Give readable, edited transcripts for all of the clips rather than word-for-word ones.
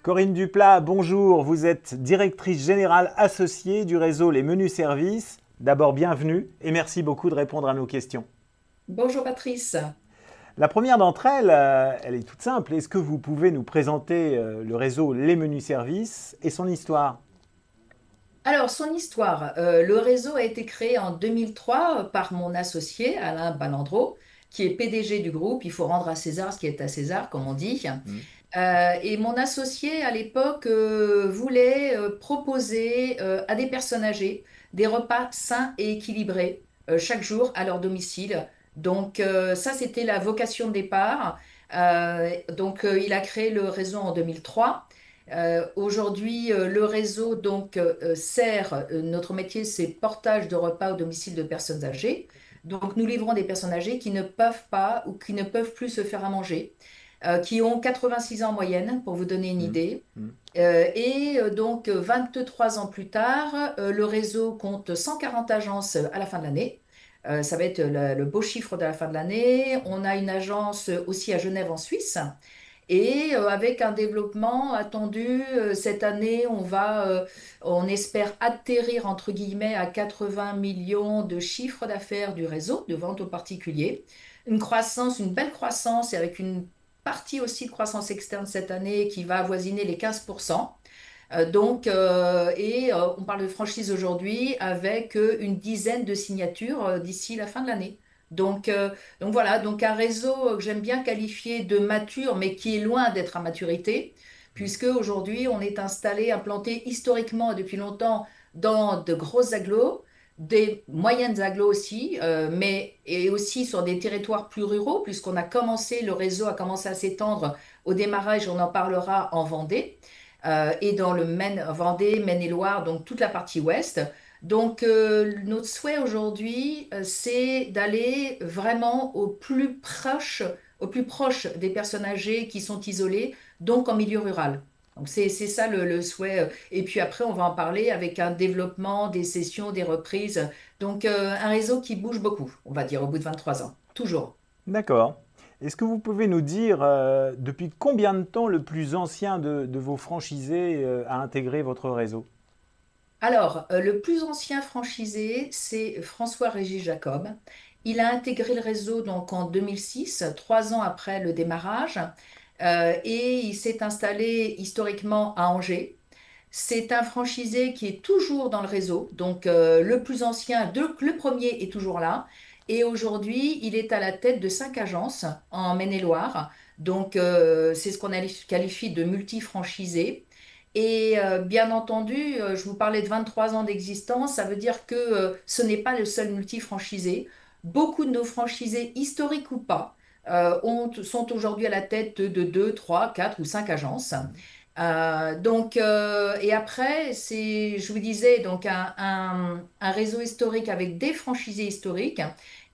Corinne Duplat, bonjour. Vous êtes directrice générale associée du réseau Les Menus Services. D'abord, bienvenue et merci beaucoup de répondre à nos questions. Bonjour Patrice. La première d'entre elles, elle est toute simple. Est-ce que vous pouvez nous présenter le réseau Les Menus Services et son histoire? Alors, son histoire, le réseau a été créé en 2003 par mon associé Alain Balandreau, qui est PDG du groupe. Il faut rendre à César ce qui est à César, comme on dit. Hmm. Et mon associé, à l'époque, voulait proposer à des personnes âgées des repas sains et équilibrés chaque jour à leur domicile. Donc, ça, c'était la vocation de départ. Il a créé le réseau en 2003. Aujourd'hui, le réseau sert, notre métier, c'est portage de repas au domicile de personnes âgées. Donc, nous livrons des personnes âgées qui ne peuvent pas ou qui ne peuvent plus se faire à manger, qui ont 86 ans en moyenne, pour vous donner une Hmm. idée. Hmm. 23 ans plus tard, le réseau compte 140 agences à la fin de l'année. Ça va être le beau chiffre de la fin de l'année. On a une agence aussi à Genève en Suisse. Et avec un développement attendu, cette année, on espère atterrir entre guillemets à 80 millions de chiffre d'affaires du réseau de vente aux particuliers. Une croissance, une belle croissance et avec une partie aussi de croissance externe cette année qui va avoisiner les 15%. On parle de franchise aujourd'hui avec une dizaine de signatures d'ici la fin de l'année. Donc un réseau que j'aime bien qualifier de mature, mais qui est loin d'être à maturité, puisque aujourd'hui on est installé, implanté historiquement et depuis longtemps dans de grosses agglos, des moyennes agglos aussi, et aussi sur des territoires plus ruraux, puisqu'on a commencé, le réseau a commencé à s'étendre au démarrage, on en parlera en Vendée et dans le Maine, Vendée, Maine-et-Loire, donc toute la partie ouest. Notre souhait aujourd'hui, c'est d'aller vraiment au plus proche des personnes âgées qui sont isolées, donc en milieu rural. Donc, c'est ça le souhait. Et puis après, on va en parler avec un développement, des sessions, des reprises. Un réseau qui bouge beaucoup, on va dire, au bout de 23 ans. Toujours. D'accord. Est-ce que vous pouvez nous dire depuis combien de temps le plus ancien de vos franchisés a intégré votre réseau? Alors, le plus ancien franchisé, c'est François-Régis Jacob. Il a intégré le réseau donc en 2006, 3 ans après le démarrage, et il s'est installé historiquement à Angers. C'est un franchisé qui est toujours dans le réseau, donc le plus ancien, le premier est toujours là, et aujourd'hui, il est à la tête de 5 agences en Maine-et-Loire. C'est ce qu'on qualifie de multi-franchisé. Et bien entendu, je vous parlais de 23 ans d'existence, ça veut dire que ce n'est pas le seul multi-franchisé. Beaucoup de nos franchisés, historiques ou pas, sont aujourd'hui à la tête de 2, 3, 4 ou 5 agences. Et après, je vous disais, un réseau historique avec des franchisés historiques.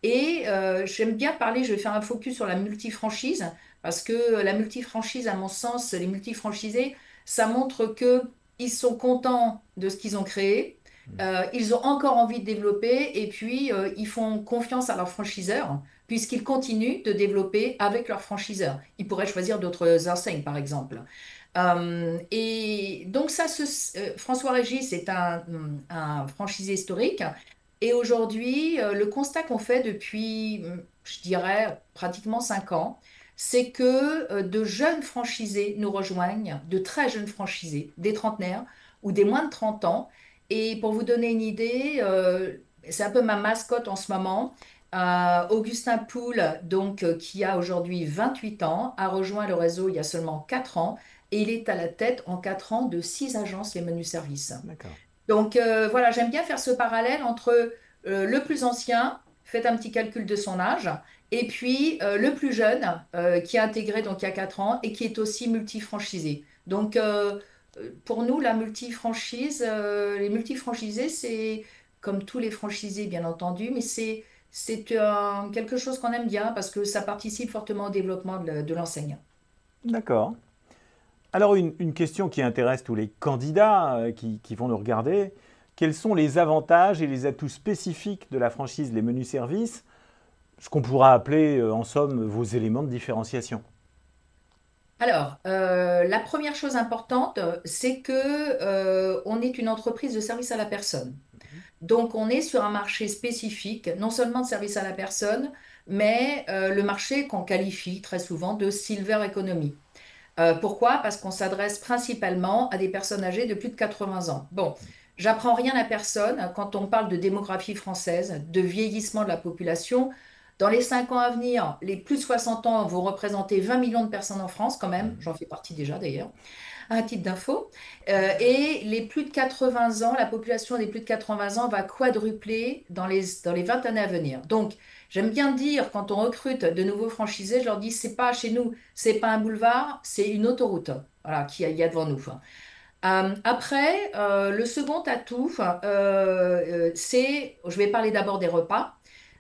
Et j'aime bien parler, je vais faire un focus sur la multifranchise, parce que la multifranchise, à mon sens, les multifranchisés, ça montre que ils sont contents de ce qu'ils ont créé, ils ont encore envie de développer, et puis ils font confiance à leurs franchiseurs, puisqu'ils continuent de développer avec leurs franchiseurs. Ils pourraient choisir d'autres enseignes, par exemple. François Régis est un franchisé historique. Et aujourd'hui, le constat qu'on fait depuis, je dirais, pratiquement 5 ans, c'est que de jeunes franchisés nous rejoignent, de très jeunes franchisés, des trentenaires ou des moins de 30 ans. Et pour vous donner une idée, c'est un peu ma mascotte en ce moment. Augustin Poul, qui a aujourd'hui 28 ans, a rejoint le réseau il y a seulement 4 ans et il est à la tête en 4 ans de 6 agences les menus services. D'accord. Voilà, j'aime bien faire ce parallèle entre le plus ancien, faites un petit calcul de son âge, et puis le plus jeune qui a intégré donc il y a 4 ans et qui est aussi multifranchisé. Pour nous, les multifranchisés, c'est comme tous les franchisés bien entendu, mais c'est quelque chose qu'on aime bien parce que ça participe fortement au développement de l'enseigne. D'accord. Alors une question qui intéresse tous les candidats qui vont nous regarder. quels sont les avantages et les atouts spécifiques de la franchise Les Menus Services, ce qu'on pourra appeler en somme vos éléments de différenciation? Alors, la première chose importante, c'est que on est une entreprise de service à la personne. Donc, on est sur un marché spécifique, non seulement de service à la personne, mais le marché qu'on qualifie très souvent de silver economy. Pourquoi? Parce qu'on s'adresse principalement à des personnes âgées de plus de 80 ans. Bon, j'apprends rien à personne quand on parle de démographie française, de vieillissement de la population. Dans les 5 ans à venir, les plus de 60 ans vont représenter 20 millions de personnes en France quand même. J'en fais partie déjà d'ailleurs, à un titre d'info. Et les plus de 80 ans, la population des plus de 80 ans va quadrupler dans les 20 années à venir. Donc, j'aime bien dire, quand on recrute de nouveaux franchisés, je leur dis, c'est pas chez nous, c'est pas un boulevard, c'est une autoroute. Voilà, qu'il y a devant nous. Après, le second atout, je vais parler d'abord des repas.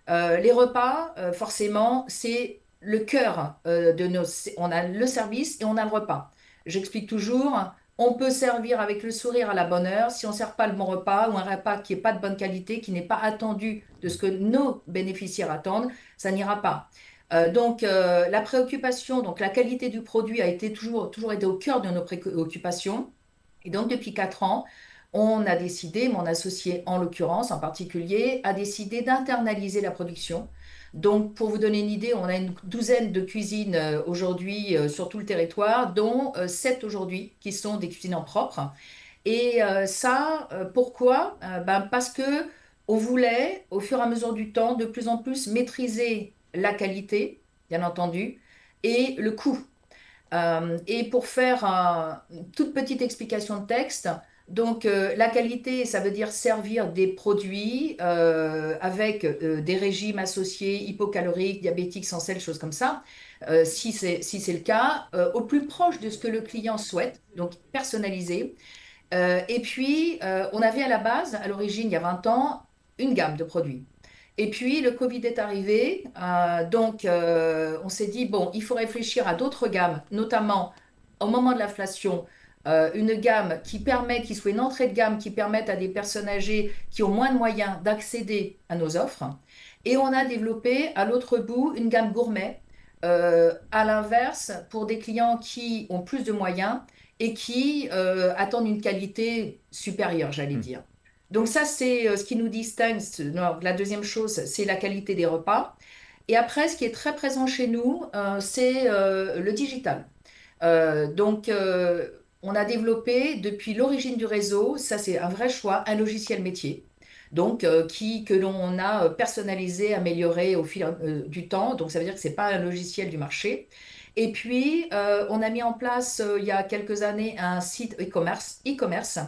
Les repas, forcément, c'est le cœur de nos. On a le service et on a le repas. J'explique toujours, on peut servir avec le sourire à la bonne heure. Si on ne sert pas le bon repas ou un repas qui n'est pas de bonne qualité, qui n'est pas attendu de ce que nos bénéficiaires attendent, ça n'ira pas. Donc, la préoccupation, donc la qualité du produit a été toujours été au cœur de nos préoccupations. Et donc, depuis 4 ans, on a décidé, mon associé en l'occurrence en particulier, a décidé d'internaliser la production. Donc, pour vous donner une idée, on a une douzaine de cuisines aujourd'hui sur tout le territoire, dont 7 aujourd'hui qui sont des cuisines en propre. Et ça, pourquoi? Ben, parce que on voulait, au fur et à mesure du temps, de plus en plus maîtriser la qualité, bien entendu, et le coût. Et pour faire une toute petite explication de texte, donc la qualité, ça veut dire servir des produits avec des régimes associés, hypocaloriques, diabétiques, sans sel, choses comme ça, si c'est le cas, au plus proche de ce que le client souhaite, donc personnalisé. Et puis, on avait à la base, à l'origine, il y a 20 ans, une gamme de produits. Et puis, le Covid est arrivé, donc on s'est dit, bon, il faut réfléchir à d'autres gammes, notamment au moment de l'inflation, une gamme qui soit une entrée de gamme qui permette à des personnes âgées qui ont moins de moyens d'accéder à nos offres. Et on a développé à l'autre bout une gamme gourmet, à l'inverse, pour des clients qui ont plus de moyens et qui attendent une qualité supérieure, j'allais Hmm. dire. Donc ça, c'est ce qui nous distingue. Non, la deuxième chose, c'est la qualité des repas. Et après, ce qui est très présent chez nous, c'est le digital. Donc, on a développé depuis l'origine du réseau, ça c'est un vrai choix, un logiciel métier. Donc, que l'on a personnalisé, amélioré au fil du temps. Donc, ça veut dire que ce n'est pas un logiciel du marché. Et puis, on a mis en place il y a quelques années un site e-commerce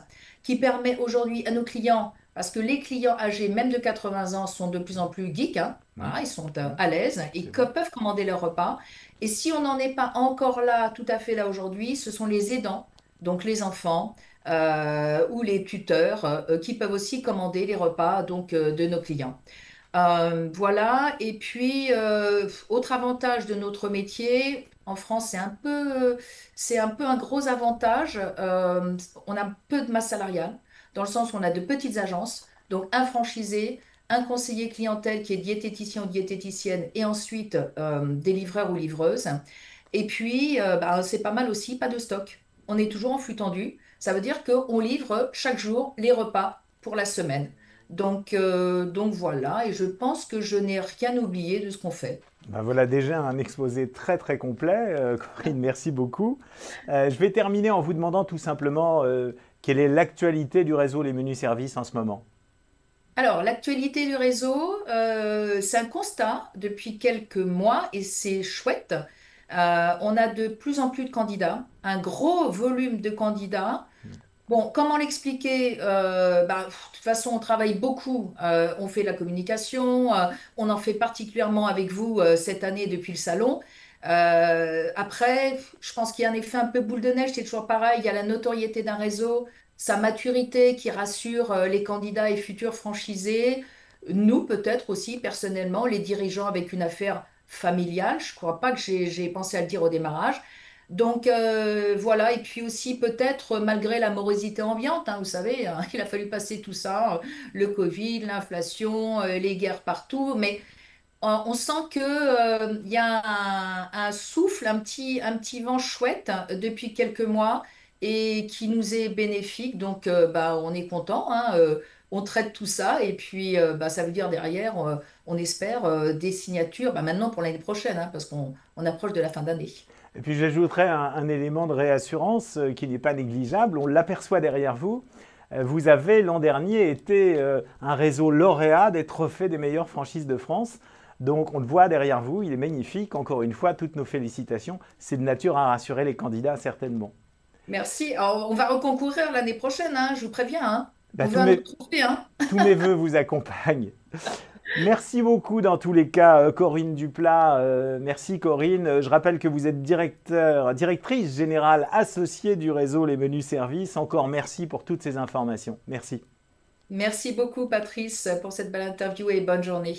qui permet aujourd'hui à nos clients, parce que les clients âgés, même de 80 ans, sont de plus en plus geeks, hein. Hmm. Voilà, ils sont Hmm. à l'aise, C'est ils vrai. peuvent commander leur repas. Et si on n'en est pas encore là, tout à fait là aujourd'hui, ce sont les aidants, donc les enfants ou les tuteurs, qui peuvent aussi commander les repas donc, de nos clients. Voilà, et puis autre avantage de notre métier, en France c'est un peu un gros avantage, on a peu de masse salariale, dans le sens où on a de petites agences, donc un franchisé, un conseiller clientèle qui est diététicien ou diététicienne, et ensuite des livreurs ou livreuses. Et puis, bah, c'est pas mal aussi, pas de stock. On est toujours en flux tendu, ça veut dire qu'on livre chaque jour les repas pour la semaine. Donc voilà, et je pense que je n'ai rien oublié de ce qu'on fait. Ben voilà déjà un exposé très très complet. Corinne, merci beaucoup. Je vais terminer en vous demandant tout simplement quelle est l'actualité du réseau Les Menus Services en ce moment. Alors, l'actualité du réseau, c'est un constat depuis quelques mois et c'est chouette. On a de plus en plus de candidats, un gros volume de candidats. Bon, comment l'expliquer? Bah, de toute façon, on travaille beaucoup, on fait de la communication, on en fait particulièrement avec vous cette année depuis le salon. Après, je pense qu'il y a un effet un peu boule de neige, c'est toujours pareil, il y a la notoriété d'un réseau, sa maturité qui rassure les candidats et futurs franchisés, nous peut-être aussi personnellement, les dirigeants avec une affaire familiale, je ne crois pas que j'ai pensé à le dire au démarrage. Donc voilà, et puis aussi peut-être malgré la morosité ambiante, hein, vous savez, hein, il a fallu passer tout ça, le Covid, l'inflation, les guerres partout, mais on sent que, il y a un souffle, un petit vent chouette depuis quelques mois et qui nous est bénéfique. Donc, bah, on est content, hein, on traite tout ça et puis bah, ça veut dire derrière, on espère des signatures bah, maintenant pour l'année prochaine, hein, parce qu'on approche de la fin d'année. Et puis j'ajouterais un élément de réassurance qui n'est pas négligeable. On l'aperçoit derrière vous. Vous avez l'an dernier été un réseau lauréat des trophées des meilleures franchises de France. Donc on le voit derrière vous, il est magnifique. Encore une fois, toutes nos félicitations. C'est de nature à rassurer les candidats certainement. Merci. Alors, on va reconcourir l'année prochaine, hein, je vous préviens, hein. Bah, On veut un autre trophée, hein. tous mes voeux vous accompagnent. Merci beaucoup dans tous les cas, Corinne Duplat. Merci Corinne. Je rappelle que vous êtes directrice générale associée du réseau Les Menus Services. Encore merci pour toutes ces informations. Merci. Merci beaucoup, Patrice, pour cette belle interview et bonne journée.